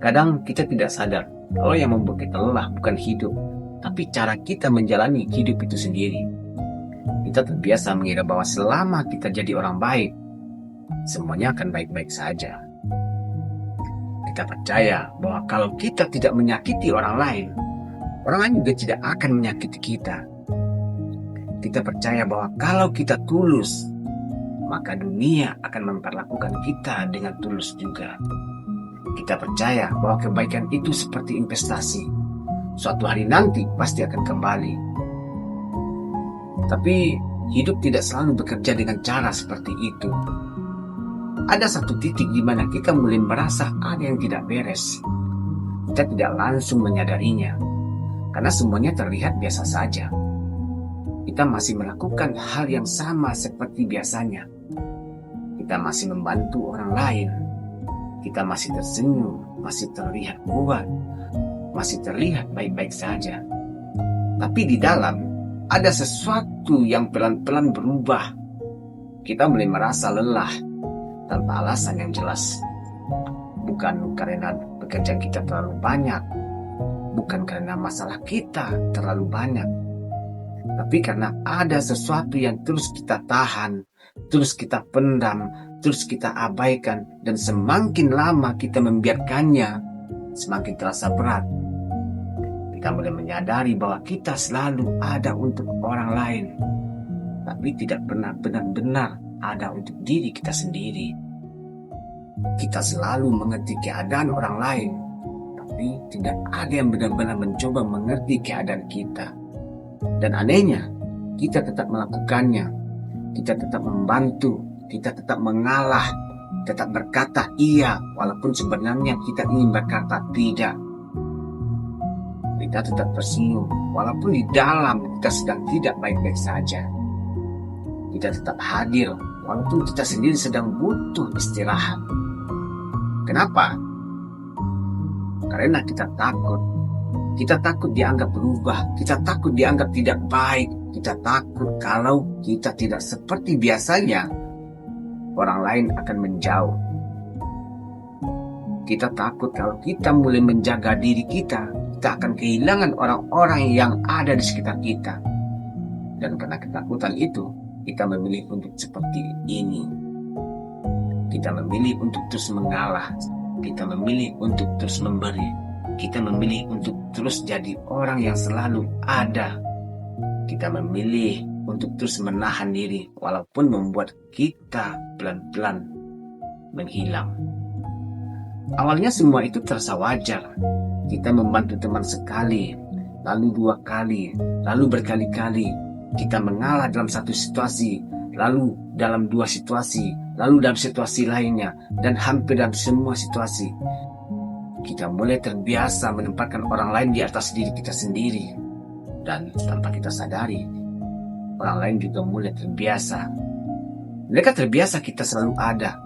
Kadang kita tidak sadar kalau yang membuat kita lelah bukan hidup, tapi cara kita menjalani hidup itu sendiri. Kita terbiasa mengira bahwa selama kita jadi orang baik, semuanya akan baik-baik saja. Kita percaya bahwa kalau kita tidak menyakiti orang lain juga tidak akan menyakiti kita. Kita percaya bahwa kalau kita tulus, maka dunia akan memperlakukan kita dengan tulus juga. Kita percaya bahwa kebaikan itu seperti investasi. Suatu hari nanti pasti akan kembali. Tapi hidup tidak selalu bekerja dengan cara seperti itu. Ada satu titik di mana kita mulai merasa ada yang tidak beres. Kita tidak langsung menyadarinya, karena semuanya terlihat biasa saja. Kita masih melakukan hal yang sama seperti biasanya. Kita masih membantu orang lain. Kita masih tersenyum, masih terlihat kuat, masih terlihat baik-baik saja. Tapi di dalam ada sesuatu yang pelan-pelan berubah. Kita mulai merasa lelah tanpa alasan yang jelas. Bukan karena pekerjaan kita terlalu banyak, bukan karena masalah kita terlalu banyak, tapi karena ada sesuatu yang terus kita tahan, terus kita pendam, terus kita abaikan, dan semakin lama kita membiarkannya, semakin terasa berat. Kita mulai menyadari bahwa kita selalu ada untuk orang lain, tapi tidak pernah benar-benar ada untuk diri kita sendiri. Kita selalu mengerti keadaan orang lain, tapi tidak ada yang benar-benar mencoba mengerti keadaan kita. Dan anehnya, kita tetap melakukannya. Kita tetap membantu, kita tetap mengalah, tetap berkata iya, walaupun sebenarnya kita ingin berkata tidak. Kita tetap tersenyum, walaupun di dalam kita sedang tidak baik-baik saja. Kita tetap hadir, walaupun kita sendiri sedang butuh istirahat. Kenapa? Karena kita takut. Kita takut dianggap berubah, kita takut dianggap tidak baik, kita takut kalau kita tidak seperti biasanya, orang lain akan menjauh. Kita takut kalau kita mulai menjaga diri kita akan kehilangan orang-orang yang ada di sekitar kita. Dan karena ketakutan itu, kita memilih untuk seperti ini. Kita memilih untuk terus mengalah, kita memilih untuk terus memberi. Kita memilih untuk terus jadi orang yang selalu ada. Kita memilih untuk terus menahan diri walaupun membuat kita pelan-pelan menghilang. Awalnya semua itu terasa wajar. Kita membantu teman sekali, lalu 2 kali, lalu berkali-kali. Kita mengalah dalam satu situasi, lalu dalam 2 situasi, lalu dalam situasi lainnya, dan hampir dalam semua situasi. Kita mulai terbiasa menempatkan orang lain di atas diri kita sendiri. Dan tanpa kita sadari, orang lain juga mulai terbiasa. Mereka terbiasa kita selalu ada.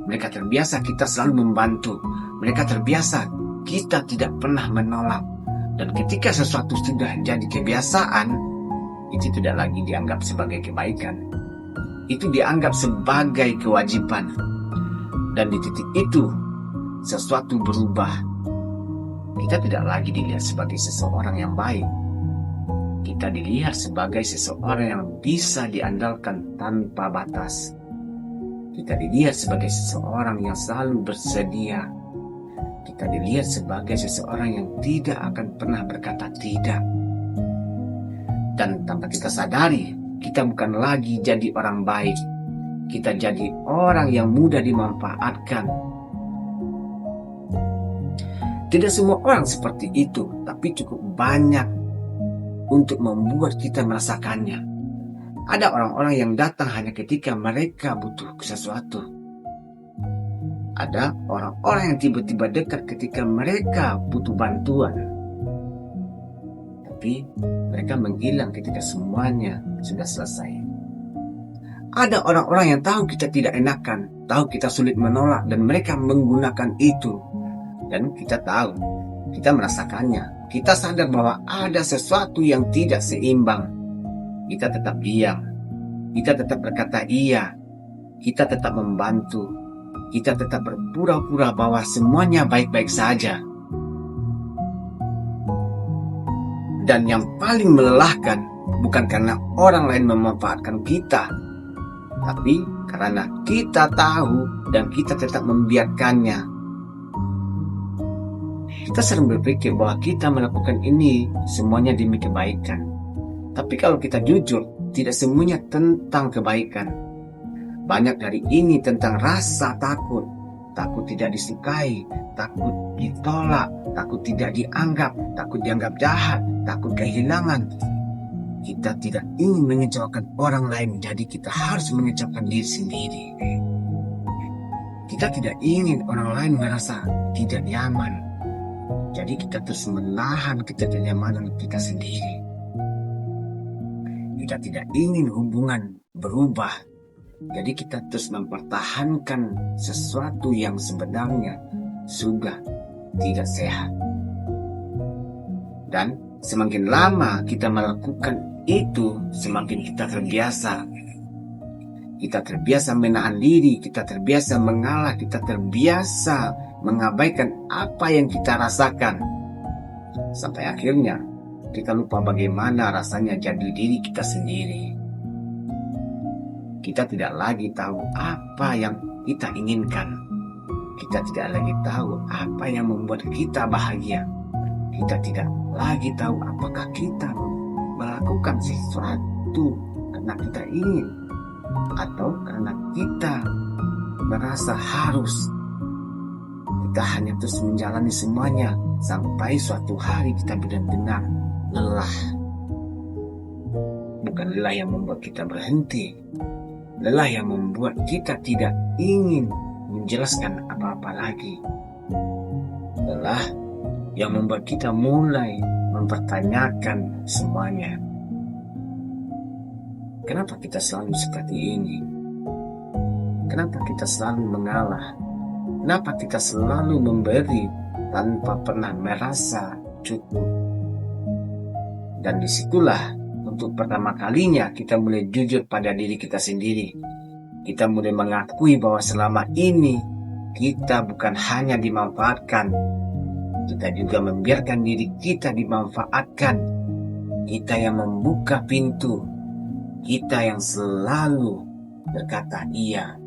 Mereka terbiasa kita selalu membantu. Mereka terbiasa kita tidak pernah menolak. Dan ketika sesuatu sudah jadi kebiasaan, itu tidak lagi dianggap sebagai kebaikan. Itu dianggap sebagai kewajiban. Dan di titik itu, sesuatu berubah. Kita tidak lagi dilihat sebagai seseorang yang baik. Kita dilihat sebagai seseorang yang bisa diandalkan tanpa batas. Kita dilihat sebagai seseorang yang selalu bersedia. Kita dilihat sebagai seseorang yang tidak akan pernah berkata tidak. Dan tanpa kita sadari, kita bukan lagi jadi orang baik. Kita jadi orang yang mudah dimanfaatkan. Tidak semua orang seperti itu, tapi cukup banyak untuk membuat kita merasakannya. Ada orang-orang yang datang hanya ketika mereka butuh sesuatu. Ada orang-orang yang tiba-tiba dekat ketika mereka butuh bantuan. Tapi mereka menghilang ketika semuanya sudah selesai. Ada orang-orang yang tahu kita tidak enakan, tahu kita sulit menolak, dan mereka menggunakan itu. Dan kita tahu, kita merasakannya. Kita sadar bahwa ada sesuatu yang tidak seimbang. Kita tetap diam. Kita tetap berkata iya. Kita tetap membantu. kita tetap berpura-pura bahwa semuanya baik-baik saja. Dan yang paling melelahkan bukan karena orang lain memanfaatkan kita, tapi karena kita tahu dan kita tetap membiarkannya. Kita sering berpikir bahwa kita melakukan ini semuanya demi kebaikan. Tapi kalau kita jujur, tidak semuanya tentang kebaikan. Banyak dari ini tentang rasa takut. Takut tidak disukai, takut ditolak, takut tidak dianggap, takut dianggap jahat, takut kehilangan. Kita tidak ingin mengecewakan orang lain, jadi kita harus mengecewakan diri sendiri. Kita tidak ingin orang lain merasa tidak nyaman, jadi kita terus menahan ketidaknyamanan kita sendiri. Kita tidak ingin hubungan berubah, jadi kita terus mempertahankan sesuatu yang sebenarnya sudah tidak sehat. Dan semakin lama kita melakukan itu, semakin kita terbiasa. Kita terbiasa menahan diri, kita terbiasa mengalah, kita terbiasa mengabaikan apa yang kita rasakan. Sampai akhirnya kita lupa bagaimana rasanya jadi diri kita sendiri. Kita tidak lagi tahu apa yang kita inginkan. Kita tidak lagi tahu apa yang membuat kita bahagia. Kita tidak lagi tahu apakah kita melakukan sesuatu karena kita ingin atau karena kita merasa harus. Kita hanya terus menjalani semuanya sampai suatu hari kita benar-benar lelah. Bukan lelah yang membuat kita berhenti, lelah yang membuat kita tidak ingin menjelaskan apa-apa lagi. Lelah yang membuat kita mulai mempertanyakan semuanya. Kenapa kita selalu seperti ini? Kenapa kita selalu mengalah? Kenapa kita selalu memberi tanpa pernah merasa cukup? Dan disitulah untuk pertama kalinya kita mulai jujur pada diri kita sendiri. Kita mulai mengakui bahwa selama ini kita bukan hanya dimanfaatkan, kita juga membiarkan diri kita dimanfaatkan. Kita yang membuka pintu, kita yang selalu berkata iya.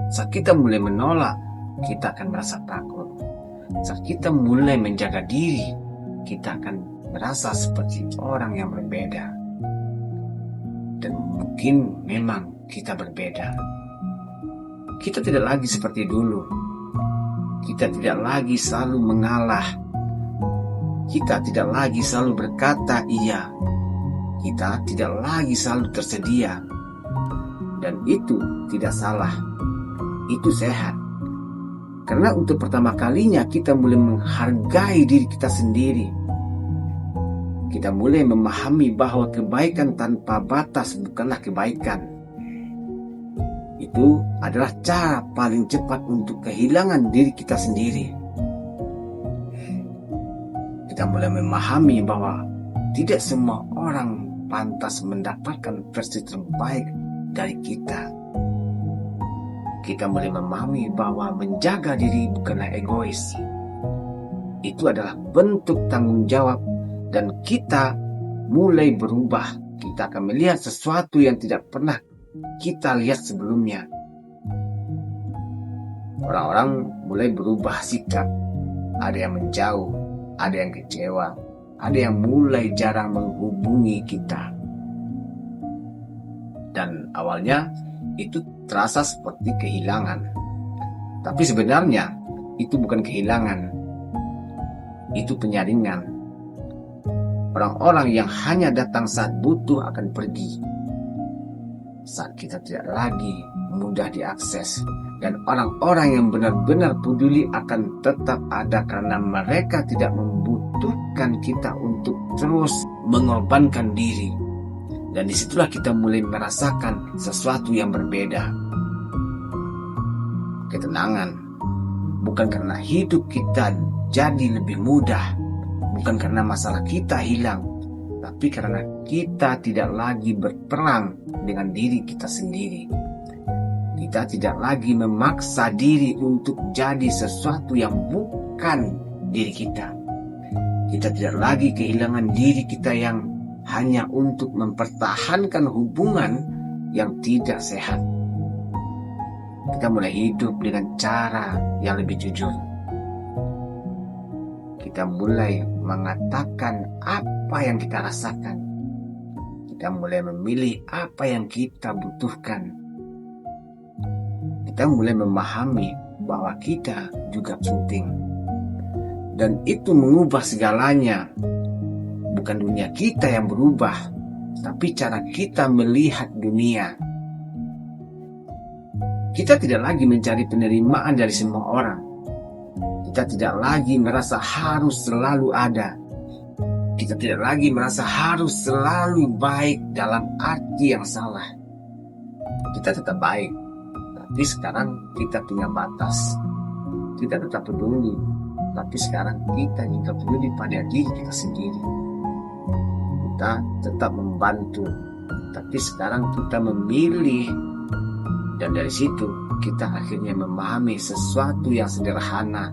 Saat kita mulai menolak, kita akan merasa takut. Saat kita mulai menjaga diri, kita akan merasa seperti orang yang berbeda. Dan mungkin memang kita berbeda. Kita tidak lagi seperti dulu. Kita tidak lagi selalu mengalah. Kita tidak lagi selalu berkata iya. Kita tidak lagi selalu tersedia. Dan itu tidak salah. Itu sehat. Karena untuk pertama kalinya kita mulai menghargai diri kita sendiri. Kita mulai memahami bahwa kebaikan tanpa batas bukanlah kebaikan. Itu adalah cara paling cepat untuk kehilangan diri kita sendiri. Kita mulai memahami bahwa tidak semua orang pantas mendapatkan versi terbaik dari kita. Kita mulai memahami bahwa menjaga diri bukanlah egois. Itu adalah bentuk tanggung jawab. Dan kita mulai berubah. Kita akan melihat sesuatu yang tidak pernah kita lihat sebelumnya. Orang-orang mulai berubah sikap. Ada yang menjauh, ada yang kecewa, ada yang mulai jarang menghubungi kita. Dan awalnya itu terasa seperti kehilangan. Tapi sebenarnya itu bukan kehilangan. Itu penyaringan. Orang-orang yang hanya datang saat butuh akan pergi. Saat kita tidak lagi mudah diakses. Dan orang-orang yang benar-benar peduli akan tetap ada karena mereka tidak membutuhkan kita untuk terus mengorbankan diri. Dan disitulah kita mulai merasakan sesuatu yang berbeda. Ketenangan. Bukan karena hidup kita jadi lebih mudah. Bukan karena masalah kita hilang, tapi karena kita tidak lagi berperang dengan diri kita sendiri. Kita Kita tidak lagi memaksa diri untuk jadi sesuatu yang bukan diri kita. Kita tidak lagi kehilangan diri kita yang hanya untuk mempertahankan hubungan yang tidak sehat. Kita mulai hidup dengan cara yang lebih jujur. Kita mulai mengatakan apa yang kita rasakan. Kita mulai memilih apa yang kita butuhkan. Kita mulai memahami bahwa kita juga penting. Dan itu mengubah segalanya. Bukan dunia kita yang berubah, tapi cara kita melihat dunia. Kita tidak lagi mencari penerimaan dari semua orang. Kita tidak lagi merasa harus selalu ada. Kita tidak lagi merasa harus selalu baik dalam arti yang salah. Kita tetap baik, tapi sekarang kita punya batas. Kita tetap peduli, tapi sekarang kita juga peduli pada diri kita sendiri. Kita tetap membantu, tapi sekarang kita memilih. Dan dari situ kita akhirnya memahami sesuatu yang sederhana,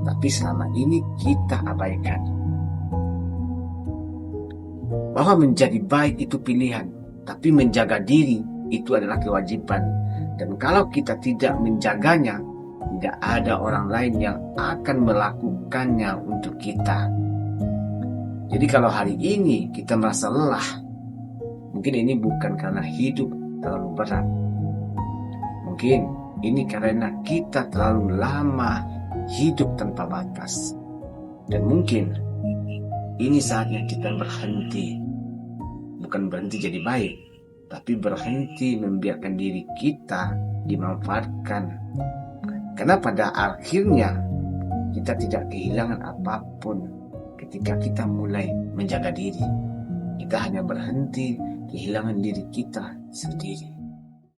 tapi selama ini kita abaikan. Bahwa menjadi baik itu pilihan, tapi menjaga diri itu adalah kewajiban. Dan kalau kita tidak menjaganya, tidak ada orang lain yang akan melakukannya untuk kita. Jadi kalau hari ini kita merasa lelah, mungkin ini bukan karena hidup terlalu berat. Mungkin ini karena kita terlalu lama hidup tanpa batas. Dan mungkin ini saatnya kita berhenti. Bukan berhenti jadi baik, tapi berhenti membiarkan diri kita dimanfaatkan. Karena pada akhirnya kita tidak kehilangan apapun ketika kita mulai menjaga diri. Kita hanya berhenti kehilangan diri kita sendiri.